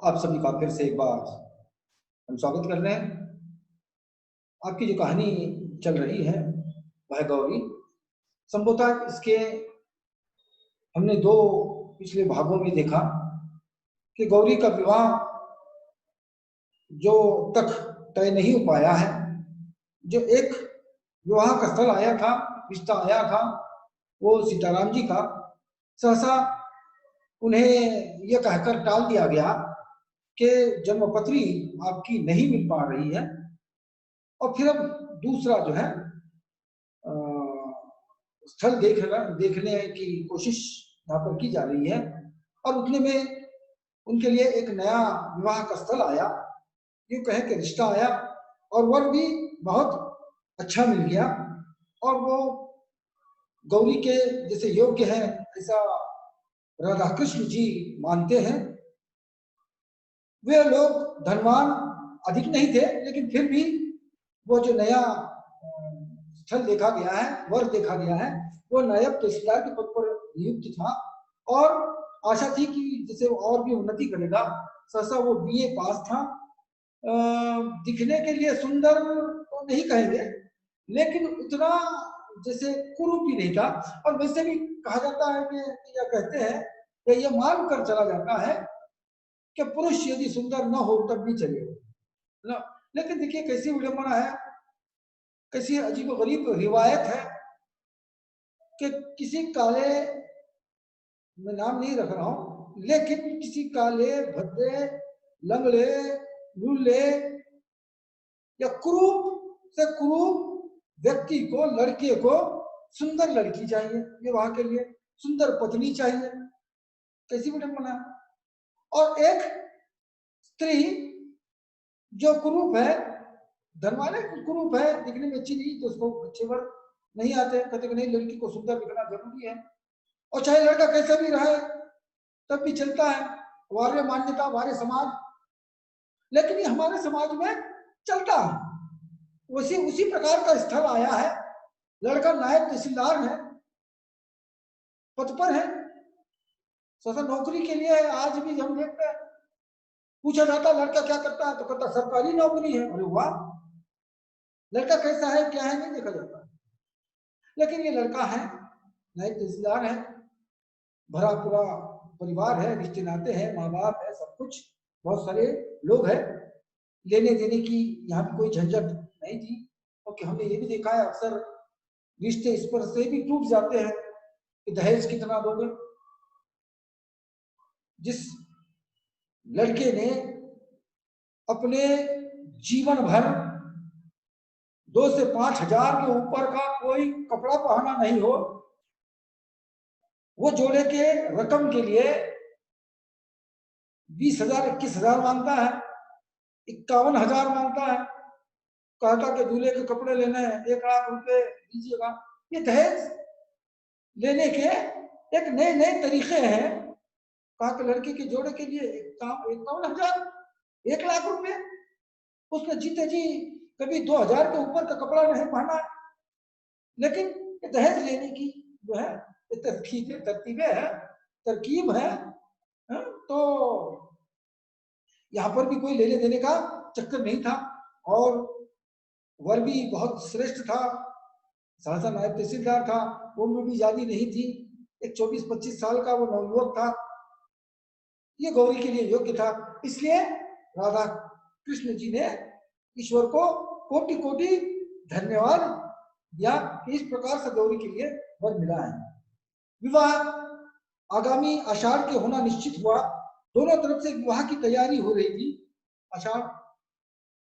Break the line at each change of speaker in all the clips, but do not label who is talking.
आप सभी का फिर से एक बार हम स्वागत कर रहे हैं। आपकी जो कहानी चल रही है वह गौरी संभवतः इसके हमने दो पिछले भागों में देखा कि गौरी का विवाह जो तक तय नहीं हो पाया है, जो एक विवाह का स्थल आया था, रिश्ता आया था, वो सीताराम जी का सहसा उन्हें यह कहकर टाल दिया गया कि जन्मपत्री आपकी नहीं मिल पा रही है। और फिर अब दूसरा जो है स्थल देखने की कोशिश यहाँ पर की जा रही है और उतने में उनके लिए एक नया विवाह का स्थल आया, यूं कहे कि रिश्ता आया और वर भी बहुत अच्छा मिल गया और वो गौरी के जैसे योग्य है ऐसा राधा कृष्ण जी मानते हैं। वे लोग धनवान अधिक नहीं थे, लेकिन फिर भी वो जो नया स्थल देखा गया है, वर देखा गया है, वो नायब तहसीलदार के पद पर नियुक्त था और आशा थी कि जैसे और भी उन्नति करेगा। सहसा वो बीए पास था। दिखने के लिए सुंदर तो नहीं कहेंगे, लेकिन उतना जैसे कुरूप भी नहीं था। और वैसे भी कहा जाता है कि या कहते हैं कि यह मान कर चला जाता है कि पुरुष यदि सुंदर न हो तब भी चलेगा। लेकिन देखिए कैसी विडंबना है, कैसी अजीबोगरीब रिवायत है कि किसी काले, मैं नाम नहीं रख रहा हूं, लेकिन किसी काले भद्दे लंगड़े लुल्ले या कुरूप से कुरूप व्यक्ति को, लड़के को सुंदर लड़की चाहिए विवाह के लिए, सुंदर पत्नी चाहिए। कैसी विडंबना। और एक स्त्री जो कुरूप है, धनवाने कुरूप है, दिखने में अच्छी नहीं तो उसको अच्छे वर्ग नहीं आते, कहते कि नहीं लड़की को सुंदर दिखना जरूरी है। और चाहे लड़का कैसा भी रहे तब भी चलता है, वार्य मान्यता, वार्य समाज। लेकिन ये हमारे समाज में चलता है। उसी प्रकार का स्थल आया है। लड़का नायब तहसीलदार है, पद पर है, नौकरी के लिए आज भी हम देखते हैं, पूछा जाता लड़का क्या करता है तो कहता सरकारी नौकरी है। अरे वाह, लड़का कैसा है क्या है नहीं देखा जाता, लेकिन ये लड़का है, नायब तहसीलदार है, भरा पूरा परिवार है, रिश्ते नाते हैं, माँ बाप है, सब कुछ, बहुत सारे लोग हैं, लेने देने की यहाँ पे कोई झंझट नहीं थी। क्योंकि हमने ये भी देखा है अक्सर रिश्ते इस पर से भी टूट जाते हैं कि दहेज कितना दोगे। जिस लड़के ने अपने जीवन भर 2 से 5 हजार के ऊपर का कोई कपड़ा पहना नहीं हो, वो जोड़े के रकम के लिए 20,000 21,000 मांगता है, 51,000 मांगता है, कहता कि दूल्हे के कपड़े लेने हैं 1 लाख रुपए दीजिएगा। ये दहेज लेने के एक नए नए तरीके हैं। कहा कि लड़के के जोड़े के लिए 51,000, 1 लाख रुपए, उसने जीते जी कभी 2,000 के ऊपर का कपड़ा नहीं पहना। लेकिन दहेज लेने की जो है तरकीबें है, तरकीब है। तो यहाँ पर भी कोई लेने देने का चक्कर नहीं था और वर भी बहुत श्रेष्ठ था, सहसा नायब तहसीलदार था, उम्र भी ज्यादा नहीं थी, एक 24-25 साल का वो नवयुवक था, ये गौरी के लिए योग्य था। इसलिए राधा कृष्ण जी ने ईश्वर को कोटि कोटि धन्यवाद दिया कि इस प्रकार से गौरी के लिए वर मिला है। विवाह आगामी आषाढ़ के होना निश्चित हुआ। दोनों तरफ से विवाह की तैयारी हो रही थी। आषाढ़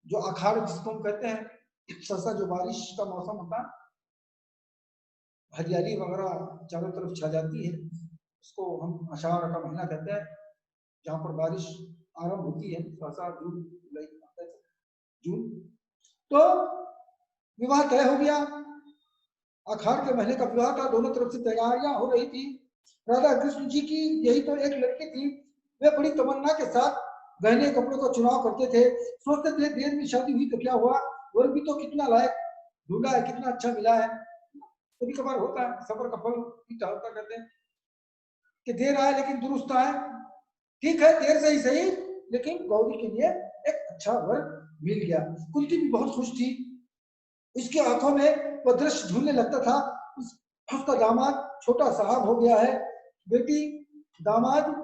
जो आषाढ़ जिसको हम कहते हैं, सरसा जो बारिश का मौसम होता है, हरियाली वगैरह चारों तरफ छा जाती है, उसको हम आषाढ़ का महीना कहते हैं, जहाँ पर बारिश आरंभ होती है, सरसा जून जुलाई जून। तो विवाह तय हो गया, आषाढ़ के महीने का विवाह था, दोनों तरफ से तैयारियां हो रही थी। राधा कृष्ण जी की यही तो एक लड़की थी, वे बड़ी तमन्ना के साथ गहने कपड़ों का चुनाव करते थे, सोचते थे देर में शादी हुई तो क्या हुआ, वर भी तो कितना लायक ढूंढा है, कितना अच्छा मिला है। कभी कभार होता है, सबर का फल मीठा कहते हैं कि देर आए लेकिन दुरुस्त आए। ठीक है, देर से ही सही, लेकिन गौरी के लिए एक अच्छा वर मिल गया। कुंती भी बहुत खुश थी, उसकी आंखों में वह दृश्य झूलने लगता था। उसका दामाद छोटा साहब हो गया है, बेटी दामाद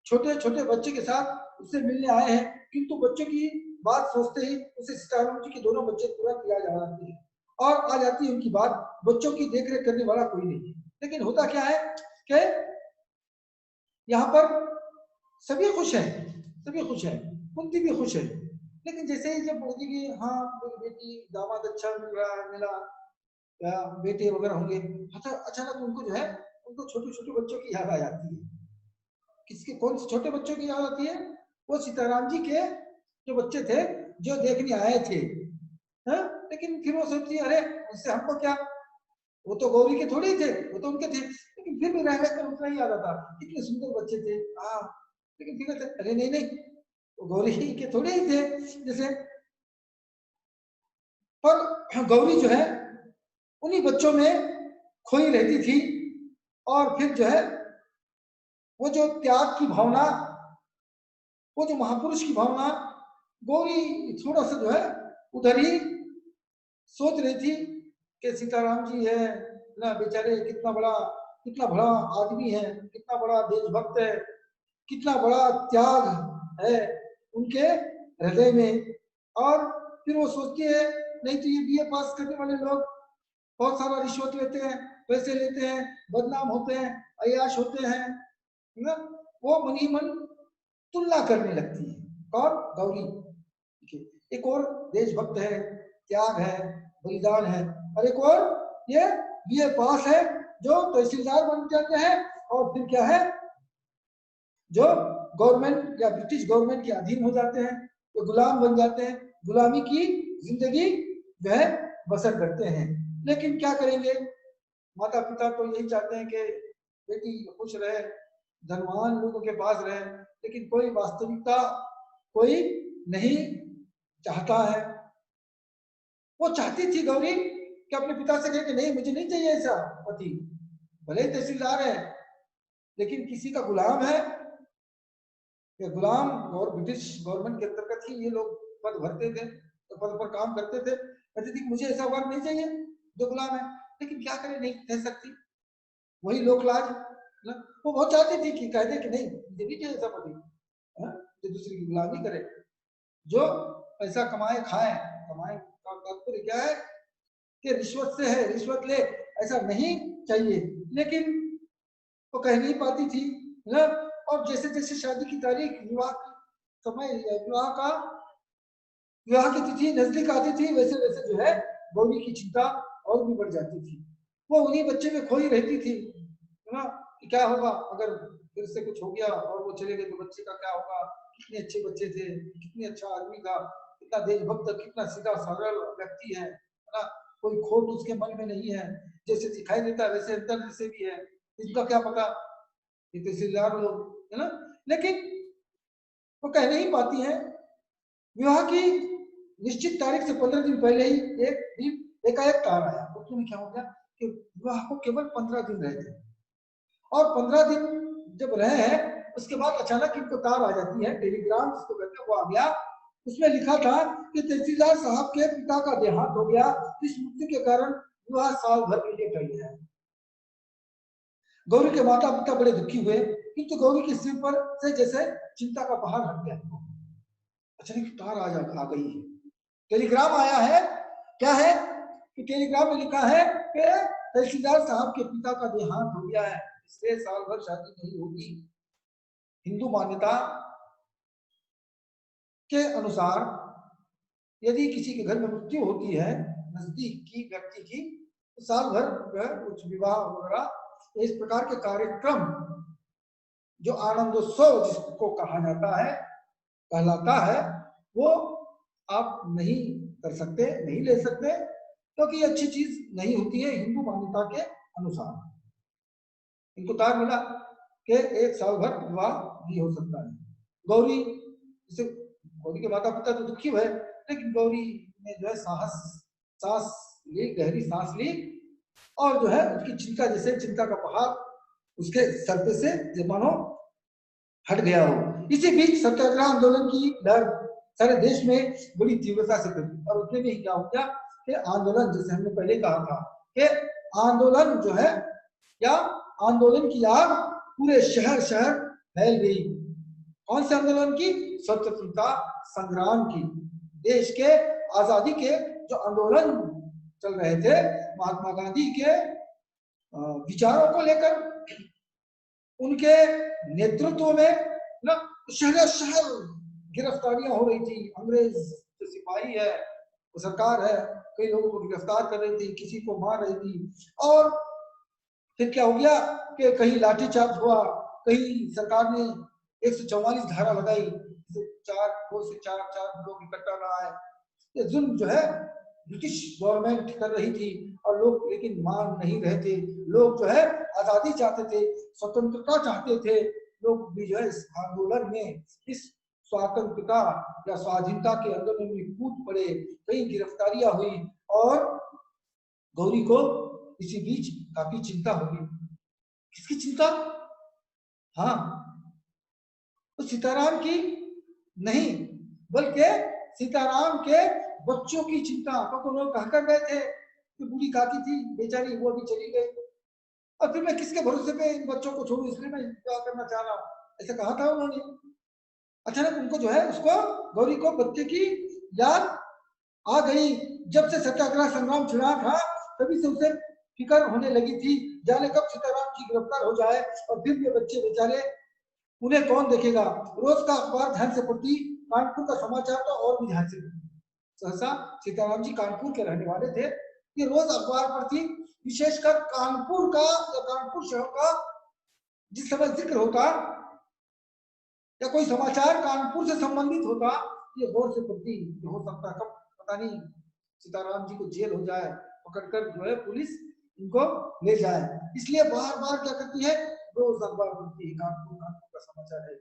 छोटे छोटे बच्चे के साथ उससे मिलने आए हैं, किंतु बच्चों की बात सोचते ही उसे सीताराम जी के दोनों बच्चे तुरंत याद आ जाते हैं और आ जाती है उनकी बात। बच्चों की देखरेख करने वाला कोई नहीं, लेकिन होता क्या है कि यहाँ पर सभी खुश हैं, सभी खुश हैं, कुंती भी खुश है, लेकिन जैसे ही जब बोली कि हाँ मेरी बेटी दामाद अच्छा मिल रहा है, मिला या बेटे वगैरह होंगे, अचानक उनको जो है उनको छोटे छोटे बच्चों की याद आ जाती है। किसके, कौन से छोटे बच्चों की याद आती है? वो सीताराम जी के जो बच्चे थे जो देखने आए थे। हाँ? लेकिन फिर वो सोचती है अरे उससे हमको क्या, वो तो गौरी के थोड़े ही थे, वो तो उनके थे, लेकिन फिर भी रह रहकर उतना ही याद आता, कितने सुंदर बच्चे थे। हाँ, लेकिन फिर अरे नहीं नहीं वो गौरी के थोड़े ही थे जैसे। पर गौरी जो है उन्हीं बच्चों में खोई रहती थी, और फिर जो है वो जो त्याग की भावना, वो जो महापुरुष की भावना, गौरी थोड़ा सा जो है उधर ही सोच रही थी कि सीताराम जी है ना बेचारे, कितना बड़ा आदमी है, कितना बड़ा देशभक्त है, कितना बड़ा त्याग है उनके हृदय में। और फिर वो सोचती है नहीं तो ये बीए पास करने वाले लोग बहुत सारा रिश्वत लेते हैं, पैसे लेते हैं, बदनाम होते हैं, अय्याश होते हैं ना। वो मन ही मन तुलना करने लगती है। कौन? गौरी। एक और देशभक्त है, त्याग है, बलिदान है, और एक और ये बीए पास है जो तहसीलदार बन जाते हैं और फिर क्या है जो गवर्नमेंट या ब्रिटिश गवर्नमेंट के अधीन हो जाते हैं, तो गुलाम बन जाते हैं, गुलामी की जिंदगी जो है बसर करते हैं। लेकिन क्या करेंगे, माता पिता तो यही चाहते हैं कि बेटी खुश रहे, धनवान लोगों के पास रहे, लेकिन कोई वास्तविकता कोई नहीं चाहता है। वो चाहती थी गौरी कि अपने पिता से कहे कि नहीं मुझे नहीं चाहिए ऐसा पति, भले ही तहसीलदार है लेकिन किसी का गुलाम है। ये गुलाम और ब्रिटिश गवर्नमेंट के अंतर्गत ही ये लोग पद भरते थे, तो पद पर काम करते थे। कहती थी मुझे ऐसा वर्ग नहीं चाहिए जो गुलाम है, लेकिन क्या करें, नहीं कह सकती, वही लोक लाज ना। वो बहुत चाहती थी कि कह दे कि नहीं मुझे नहीं चाहिए ऐसा पति जो दूसरी की गुलामी करे, जो पैसा कमाए खाए। कमाए का तात्पर्य क्या है कि रिश्वत से है, रिश्वत ले, ऐसा नहीं चाहिए। लेकिन वो कह नहीं पाती थी ना। और जैसे जैसे शादी की तारीख, विवाह समय, विवाह की तिथि नजदीक आती थी, वैसे वैसे जो है गौरी की चिंता और भी बढ़ जाती थी। वो उन्हीं बच्चे में खोई रहती थी ना कि क्या होगा अगर फिर से कुछ हो गया और वो चले गए तो बच्चे का क्या होगा। कितने अच्छे बच्चे थे, कितने अच्छा आदमी था, कितना देशभक्त, कितना सीधा सरल व्यक्ति है ना। कोई खोट उसके मन में नहीं है, जैसे दिखाई देता है वैसे अंदर से भी है, इनका क्या पता, ये तहसीलदार लोग है ना। लेकिन वो कह नहीं पाती है। विवाह की निश्चित तारीख से 15 दिन पहले ही एक दिन एकाएक तार आया। उसमें क्या हो गया कि विवाह को केवल 15 दिन रहे थे, और 15 दिन जब रहे हैं उसके बाद अचानक इनको तार आ जाती है, टेलीग्राम जिसको कहते हैं वो आ गया। उसमें लिखा था कि तहसीलदार साहब के पिता का देहांत हो गया, इस मृत्यु के कारण विवाह साल भर के लिए टल गया। गौरी के माता पिता बड़े दुखी हुए, किंतु गौरी के सिर पर से जैसे चिंता का पहाड़ हट गया। अचानक तार आ गई है, टेलीग्राम आया है। क्या है कि टेलीग्राम में लिखा है कि तहसीलदार साहब के पिता का देहांत हो गया है, इससे साल भर शादी नहीं होगी। हिंदू मान्यता के अनुसार यदि किसी के घर में मृत्यु होती है नजदीक की व्यक्ति की, तो साल भर कुछ विवाह वगैरह इस प्रकार के कार्यक्रम जो आनंदोत्सव जिसको कहा जाता है, कहलाता है, वो आप नहीं कर सकते, नहीं ले सकते, क्योंकि ये अच्छी चीज नहीं होती है हिंदू मान्यता के अनुसार। इनको तार मिला कि एक साल भर विवाह नहीं हो सकता है। गौरी जैसे गौरी के माता पिता तो दुखी हुए, लेकिन गौरी ने जो है सांस ली, गहरी सांस ली, और जो है उसकी चिंता, जैसे चिंता का पहाड़ उसके सर पे से मानो हट गया हो। इसी बीच सत्याग्रह आंदोलन की लहर सारे देश में बड़ी तीव्रता से फैली और उतने में ही क्या हो गया कि आंदोलन, जैसे हमने पहले कहा था कि आंदोलन जो है या आंदोलन की आग पूरे शहर शहर फैल गई। कौन से आंदोलन की? स्वतंत्रता संग्राम की, देश के आजादी के जो आंदोलन चल रहे थे महात्मा गांधी के विचारों को लेकर, उनके नेतृत्व में ना शहर शहर गिरफ्तारियां हो रही थी। अंग्रेज जो सिपाही है, वो सरकार है, कई लोगों को गिरफ्तार कर रही थी, किसी को मार रही थी। और फिर क्या हो गया कि कहीं लाठीचार्ज हुआ, कहीं सरकार ने 144 धारा लगाई, दो से चार लोग इकट्ठा रहा है। ये जुल्म जो है ब्रिटिश गवर्नमेंट कर रही थी और लोग लेकिन मान नहीं रहे थे। लोग जो है आजादी चाहते थे, स्वतंत्रता चाहते थे। लोग भी जो है इस आंदोलन में, इस स्वतंत्रता या स्वाधीनता के आंदोलन में कूद पड़े। कई गिरफ्तारियां हुई और गौरी को इसी बीच काफी चिंता होगी। किसकी चिंता? हाँ, तो सीताराम की नहीं, बल्कि सीताराम के बच्चों की चिंता। तो लोग कहकर गए थे कि बूढ़ी काकी थी बेचारी, वो भी चली गई, और फिर मैं किसके भरोसे पे इन बच्चों को छोड़ू, इसलिए मैं क्या करना चाह रहा हूँ, ऐसा कहा था उन्होंने। अचानक उनको जो है, उसको गौरी को बच्चे की याद आ गई। जब से सत्याग्रह संग्राम छिड़ा था तभी से उसे फिक्र होने लगी थी, जाने कब सीताराम जी गिरफ्तार हो जाए और फिर ये बच्चे बेचारे, उन्हें कौन देखेगा। रोज का अखबार ध्यान से पढ़ती, कानपुर का समाचार तो और भी ध्यान से पढ़ती। सहसा सीताराम जी कानपुर के रहने वाले थे, ये रोज अखबार पढ़ती, विशेषकर कानपुर का या कानपुर शहर का जिस समय जिक्र होता या कोई समाचार कानपुर से संबंधित होता, ये गौर से पढ़ती। हो सकता कब पता नहीं सीताराम जी को जेल हो जाए, पकड़कर जो है पुलिस इनको ले जाए, इसलिए बार बार क्या करती है, रोज अखबार पढ़ती है। कानपुर का समाचार है,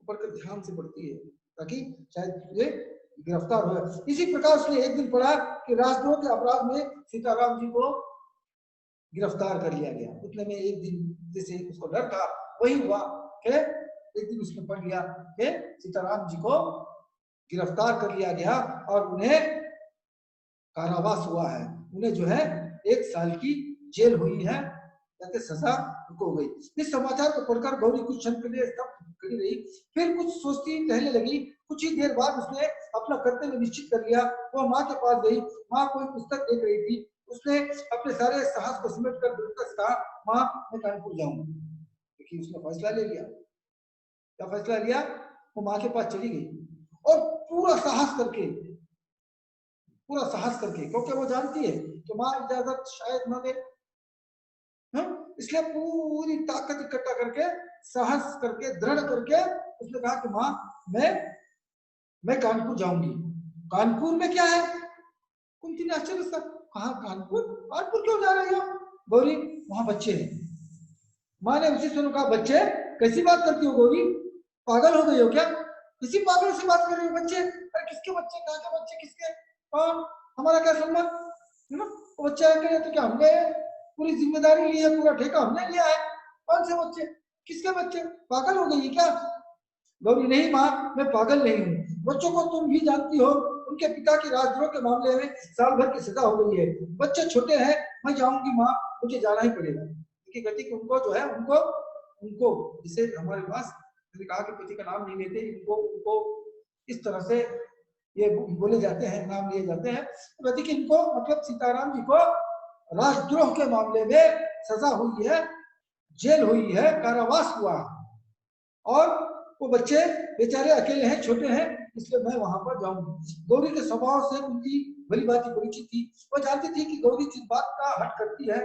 ऊपर कर ध्यान से पढ़ती है ताकि शायद ये गिरफ्तार हो। इसी प्रकार उसने एक दिन पढ़ा कि राजद्रोह के अपराध में सीताराम जी को गिरफ्तार कर लिया गया। उतने में एक दिन जैसे उसको डर था, वही हुआ कि एक दिन उसने पढ़ लिया कि सीताराम जी को गिरफ्तार कर लिया गया और उन्हें कारावास हुआ है, उन्हें जो है 1 साल की जेल हुई है, जाके सजा उनको हो गई। इस समाचार को पढ़कर गौरी कुछ क्षण के लिए स्तब्ध खड़ी रही, फिर कुछ सोचती टहलने लगी। कुछ ही देर बाद उसने अपना कर्तव्य निश्चित कर लिया। वह माँ के पास गई, माँ कोई पुस्तक देख रही थी। उसने अपने सारे साहस को समेट कर दृढ़ता से कहा, माँ मैं कानपुर जाऊंगा। देखिए उसने फैसला ले लिया। क्या फैसला लिया? वो माँ के पास चली गई और पूरा साहस करके, क्योंकि वो जानती है कि माँ इजाजत शायद न दे, इसलिए पूरी ताकत इकट्ठा करके, साहस करके, दृढ़ करके उसने कहा कि माँ मैं कानपुर जाऊंगी। कानपुर में क्या है? कुंती ने आश्चर्य से कहा, कानपुर क्यों जा रही हो गौरी? वहां बच्चे हैं। माँ ने उसी सुनो कहा, बच्चे? कैसी बात करती हो गौरी, पागल हो गई हो क्या? किसी पागल से बात कर रही हो? बच्चे? अरे किसके बच्चे, कहाँ के बच्चे, किसके? हमारा क्या संबंध है ना? बच्चे आए तो क्या हमने पूरी जिम्मेदारी ली है, पूरा ठेका हमने लिया है। कौन से बच्चे, किसके बच्चे? पागल हो गई क्या गौरी? नहीं माँ, मैं पागल नहीं हूँ। बच्चों को तुम भी जानती हो, उनके पिता की राजद्रोह के मामले में साल भर की सजा हो गई है। बच्चे छोटे हैं, मैं जाऊंगी माँ, मुझे जाना ही पड़ेगा। देखिए गति कि उनको जो है, उनको जिसे हमारे पास कहा कि पति का नाम नहीं लेते, उनको इस तरह से ये बोले जाते हैं, नाम लिए जाते हैं। गति कि इनको मतलब सीताराम जी को राजद्रोह के मामले में सजा हुई है, जेल हुई है, कारावास हुआ, और वो बच्चे बेचारे अकेले हैं, छोटे हैं, इसलिए मैं वहां पर जाऊंगी। गौरी के स्वभाव से उनकी भली बात परिचित थी। वो जानती थी कि गौरी जिस बात का हट करती है,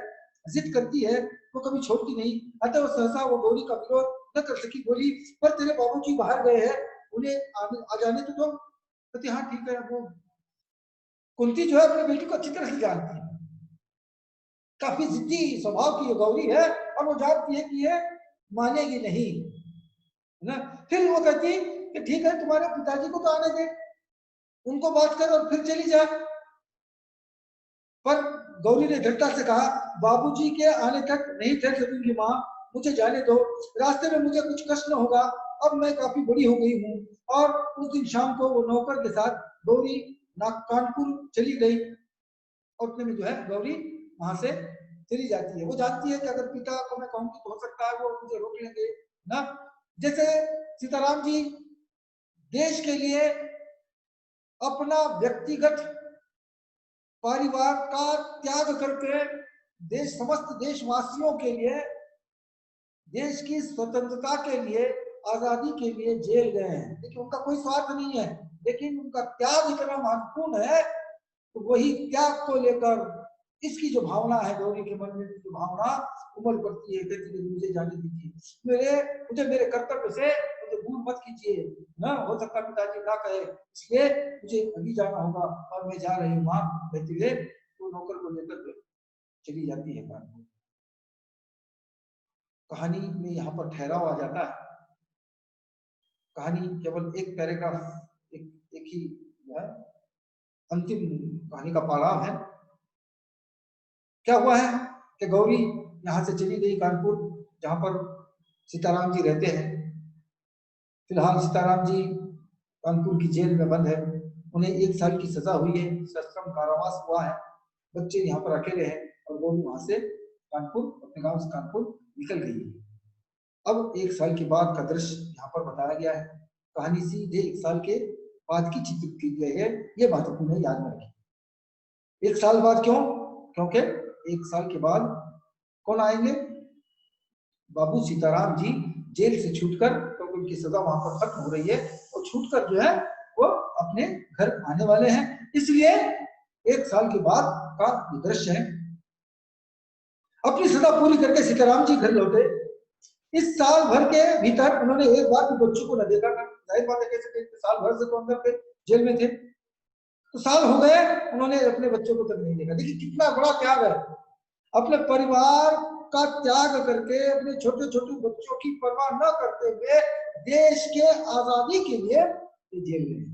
जिद करती है, वो कभी छोड़ती नहीं। अतः वो सहसा वो गौरी का विरोध न कर सकी। बोली, पर तेरे बाबूजी बाहर गए हैं, उन्हें आ जाने तो दो। कहती हाँ ठीक है। वो कुंती जो है अपने बेटी को अच्छी तरह से जानती है, काफी जिद्दी स्वभाव की गौरी है, और वो जानती है कि ये मानेगी नहीं, है ना। फिर वो कहती कि ठीक है, तुम्हारे पिताजी को तो आने दे, उनको बात कर और फिर चली जा। पर गौरी ने दृढ़ता से कहा, बाबूजी के आने तक नहीं ठहर सकूंगी माँ, मुझे जाने दो, रास्ते में मुझे कुछ कष्ट न होगा अब मैं काफी बड़ी हो गई हूँ। और उस दिन शाम को वो नौकर के साथ गौरी कानपुर चली गई। और उतने में जो है गौरी वहां से चली जाती है। वो जानती है कि अगर पिता को मैं कहूंगी तो हो सकता है वो मुझे रोक लेंगे ना। जैसे सीताराम जी देश के लिए अपना व्यक्तिगत परिवार का त्याग करके समस्त देशवासियों के लिए, देश की स्वतंत्रता के लिए, आजादी के लिए जेल गए हैं। देखिए उनका कोई स्वार्थ नहीं है, लेकिन उनका त्याग इतना महत्वपूर्ण है। तो वही त्याग को लेकर इसकी जो भावना है, गौरी के मन में जो भावना उमड़ पड़ती है, कहती है मुझे जाने दीजिए, मुझे मेरे कर्तव्य से मुझे दूर मत कीजिए ना। हो सकता पिताजी ना कहे, इसलिए मुझे अभी जाना होगा और मैं जा रही हूँ वहां। कहती है तो नौकर को लेकर चली जाती है कानपुर। कहानी में यहाँ पर ठहराव आ जाता है। कहानी केवल एक पैराग्राफ, एक ही है, अंतिम कहानी का पड़ाव है। क्या हुआ है कि गौरी यहाँ से चली गई कानपुर, जहां पर सीताराम जी रहते हैं। फिलहाल सीताराम जी कानपुर की जेल में बंद है। उन्हें 1 साल की सजा हुई है, सश्रम कारावास हुआ है। बच्चे यहाँ पर अकेले हैं और गौरी वहां से कानपुर, अपने गांव से कानपुर निकल गई है। अब 1 साल के बाद का दृश्य यहाँ पर बताया गया है। कहानी सीधे 1 साल के बाद की चित्रित की गई है। ये महत्वपूर्ण है, याद में रखें। 1 साल बाद क्यों? क्योंकि 1 साल के बाद कौन आएंगे? बाबू सीताराम जी जेल से छूटकर, क्योंकि तो उनकी सजा वहां पर खत्म हो रही है, और छूटकर जो है वो अपने घर आने वाले हैं। इसलिए 1 साल के बाद का दृश्य है। अपनी सजा पूरी करके सीताराम जी घर लौटे। इस साल भर के भीतर उन्होंने एक बार भी बच्चों को न देखा था। जाहिर बात है, कैसे साल भर से तो अंदर थे, जेल में थे, तो साल हो गए उन्होंने अपने बच्चों को तक नहीं देखा। देखिए कितना बड़ा त्याग है, अपने परिवार का त्याग करके, अपने छोटे छोटे बच्चों की परवाह न करते हुए देश के आजादी के लिए ये जेल में।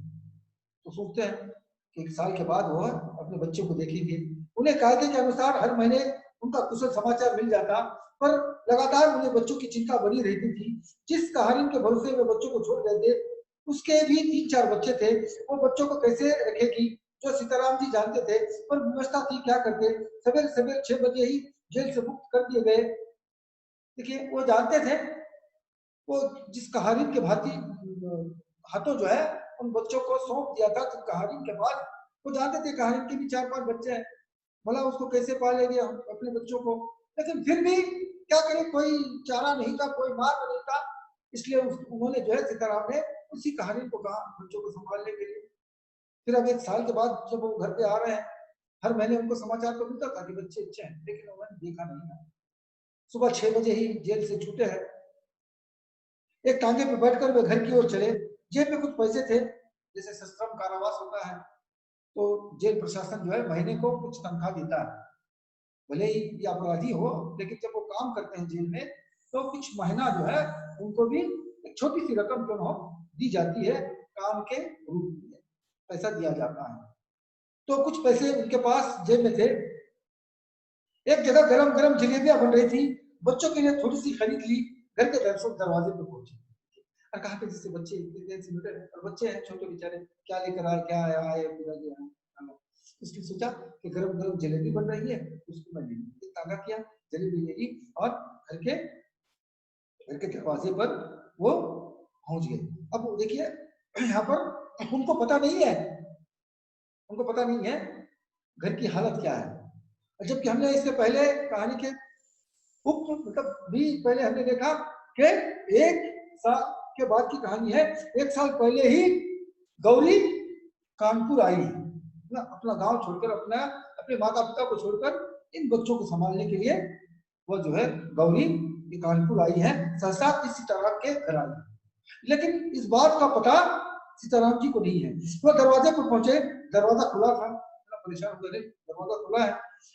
तो सोचते हैं कि 1 साल के बाद वो अपने बच्चों को देखेंगे। उन्हें कायदे के अनुसार हर महीने उनका कुशल समाचार मिल जाता, पर लगातार उन्हें बच्चों की चिंता बनी रहती थी। जिस कहानी के भरोसे में बच्चों को छोड़ देते, उसके भी 3-4 बच्चे थे। वो बच्चों को कैसे रखेगी, जो सीताराम जी जानते थे, पर व्यवस्था थी क्या करते। सवेरे सवेरे 6 बजे ही जेल से मुक्त कर दिए गए। देखिए वो जानते थे, वो जिस कहानी के भांति हाथों जो है उन बच्चों को सौंप दिया था, कहानी के बाद वो जानते थे कहानी के भी 4-5 बच्चे हैं, भला उसको कैसे पालेंगे हम अपने बच्चों को। लेकिन फिर भी क्या करें, कोई चारा नहीं था, कोई मार्ग नहीं था। इसलिए उन्होंने जो है, सीताराम ने उसी कहानी को कहा बच्चों को संभालने के लिए। फिर अब 1 साल के बाद जब वो घर पे आ रहे हैं, हर महीने उनको समाचार तो मिलता था कि बच्चे अच्छे हैं, लेकिन उन्होंने देखा नहीं था। सुबह 6 बजे ही जेल से छूटे हैं। एक टांगे पे बैठकर वे घर की ओर चले। जेब में कुछ पैसे थे, जैसे सश्रम कारावास होता है तो जेल प्रशासन जो है महीने को कुछ तनख्वाह देता है। भले ही ये अपराधी हो, लेकिन जब वो काम करते हैं जेल में तो कुछ महीना जो है उनको भी एक छोटी सी रकम जो हो दी जाती है, काम के रूप में पैसा दिया जाता है। तो कुछ पैसे उनके पास जेब में थे। एक जगह गरम गरम जलेबियां बन रही थी, बच्चों के लिए थोड़ी सी खरीद ली। घर के दरवाजे पे पहुंचे और कहा कि जिससे बच्चे इतनी देर से बैठे हैं, और बच्चे हैं छोटे बेचारे, क्या लेकर आए, क्या आए पूरा दिया। उसने सोचा कि गरम गरम जलेबी बन रही है, उसको मैं ले लूं। तागा किया, जलेबी ले ली और घर के दरवाजे पर वो पहुंच गए। अब देखिए यहाँ पर उनको पता नहीं है, उनको पता नहीं है घर की हालत क्या है। जबकि हमने इससे पहले कहानी के मतलब भी पहले हमने देखा कि 1 साल के बाद की कहानी है। 1 साल पहले ही गौरी कानपुर आई ना, अपना गांव छोड़कर, अपने माता पिता को छोड़कर इन बच्चों को संभालने के लिए वो जो है गौरी कानपुर आई है, सहसा इस सीताराम के घर आई। लेकिन इस बात का पता सीताराम जी को नहीं है। वो दरवाजे पर पहुंचे, दरवाजा खुला था, परेशान हो गए, दरवाजा खुला है।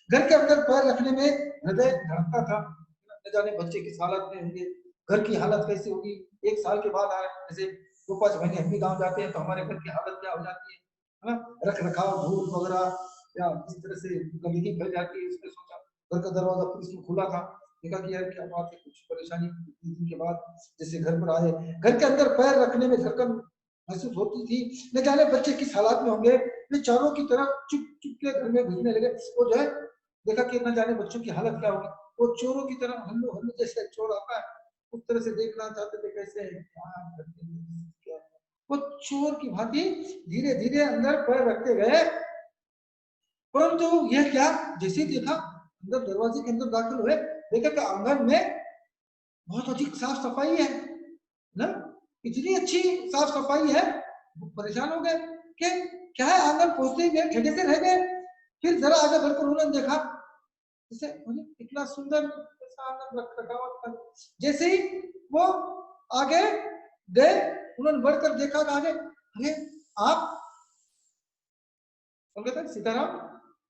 घर के अंदर पैर रखने में हृदय धड़कता था, न जाने बच्चे किस हालत में होंगे, घर की हालत कैसी होगी। 1 साल के बाद आए, जैसे 2-5 महीने हम भी गाँव जाते हैं तो हमारे घर की हालत क्या हो जाती है ना, रख रखाव, धूल वगैरह या इस तरह से गंदगी फैल जाती है। उसने सोचा, घर का दरवाजा पुलिस में खुला था, देखा कि यार क्या बात है, कुछ परेशानी दिन के बाद जैसे घर पर आए, घर के अंदर पैर रखने में धड़कन महसूस होती थी। न जाने बच्चे किस हालात में होंगे, वे चारों की तरफ चुप चुप के घर में घुसने लगे। वो जो है देखा कि न जाने बच्चों की हालत क्या होगी, वो चोरों की तरह हल्लू हल्लू जैसे चोर आता है उस तरह से देखना चाहते थे कैसे क्या, वो चोर की भांति धीरे धीरे अंदर पैर रखते गए। परंतु यह क्या, जैसे ही देखा अंदर दरवाजे के अंदर दाखिल हुए, देखा कि आंगन में बहुत अधिक साफ सफाई है ना, इतनी अच्छी साफ सफाई है। वो परेशान हो गए कि क्या है, आंगन पहुंचते ही गए ठेठे से रह गए। फिर जरा आगे बढ़कर उन्होंने देखा, जैसे इतना सुंदर ऐसा आंगन रख रखा हुआ। जैसे ही वो आगे गए, उन्होंने बढ़कर देखा कि आगे, अरे आप सीताराम।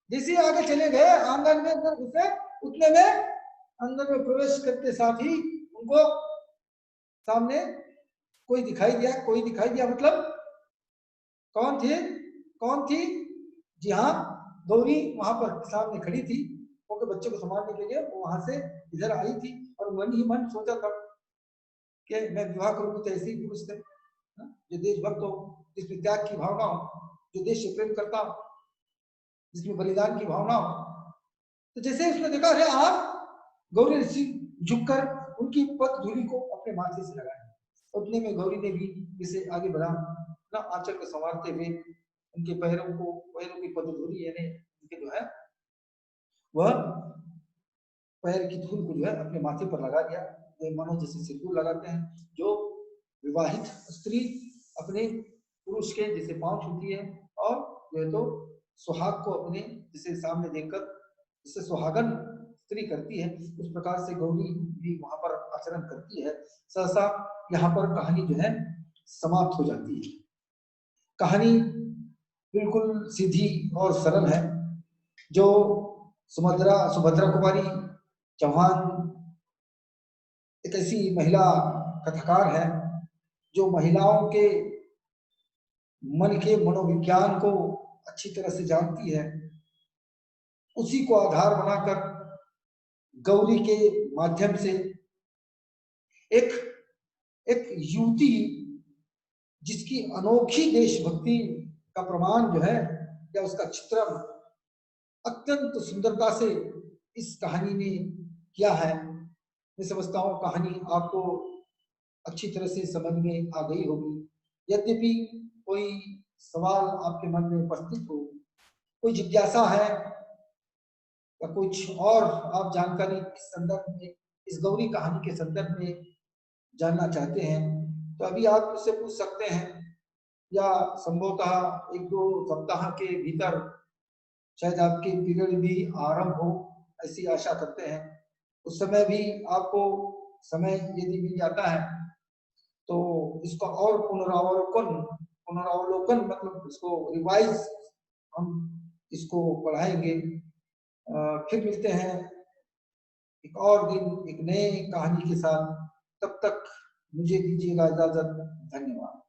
जैसे ही आगे चले गए, आंगन में अंदर घुसे, उतने में अंदर में प्रवेश करते साथ ही उनको सामने कोई दिखाई दिया। कोई दिखाई दिया मतलब कौन थे, कौन थी? जी हाँ, गौरी वहां पर सामने खड़ी थी। उनके बच्चे को संभालने के लिए वो वहां से इधर आई थी और मन ही मन सोचा था कि मैं विवाह करूंगी तो ऐसे ही पुरुष से जो देशभक्त हो, जिसमें त्याग की भावना हो, जो देश से प्रेम करता हो, जिसमें बलिदान की भावना हो। तो जैसे उसने देखा, अरे आप, गौरी ऋषि झुककर उनकी पद धूलि को अपने माथे से लगाया। उतने में गौरी ने भी इसे आगे बढ़ा ना, आंचल को संवारते हुए उनके पैरों की पद धूलि यानी उनके जो है वह पैर की धूल को जो है अपने माथे पर लगा दिया। मानो जैसे सिंदूर लगाते हैं, जो विवाहित स्त्री अपने पुरुष के जैसे पांव छूती है और जो है तो सुहाग को अपने जैसे सामने देखकर जिससे सुहागन स्त्री करती है, उस प्रकार से गौरी भी वहां पर आचरण करती है। सहसा यहाँ पर कहानी जो है समाप्त हो जाती है। कहानी बिल्कुल सीधी और सरल है। जो सुभद्रा कुमारी चौहान एक ऐसी महिला कथाकार है जो महिलाओं के मन के मनोविज्ञान को अच्छी तरह से जानती है। उसी को आधार बनाकर गौरी के माध्यम से एक एक युवती जिसकी अनोखी देशभक्ति का प्रमाण जो है या उसका चित्रण अत्यंत सुंदरता से इस कहानी में किया है। मैं समझता हूँ कहानी आपको अच्छी तरह से समझ में आ गई होगी। यद्यपि कोई सवाल आपके मन में उपस्थित हो, कोई जिज्ञासा है या कुछ और आप जानकारी इस संदर्भ में, इस गौरी कहानी के संदर्भ में जानना चाहते हैं, तो अभी आप मुझसे पूछ सकते हैं या संभवतः एक दो सप्ताह के भीतर शायद आपके पीरियड भी आरंभ हो, ऐसी आशा करते हैं। उस समय भी आपको समय यदि मिल जाता है तो इसका और पुनरावलोकन मतलब इसको रिवाइज हम इसको पढ़ाएंगे। फिर मिलते हैं एक और दिन एक नए कहानी के साथ। तब तक मुझे दीजिएगा इजाजत। धन्यवाद।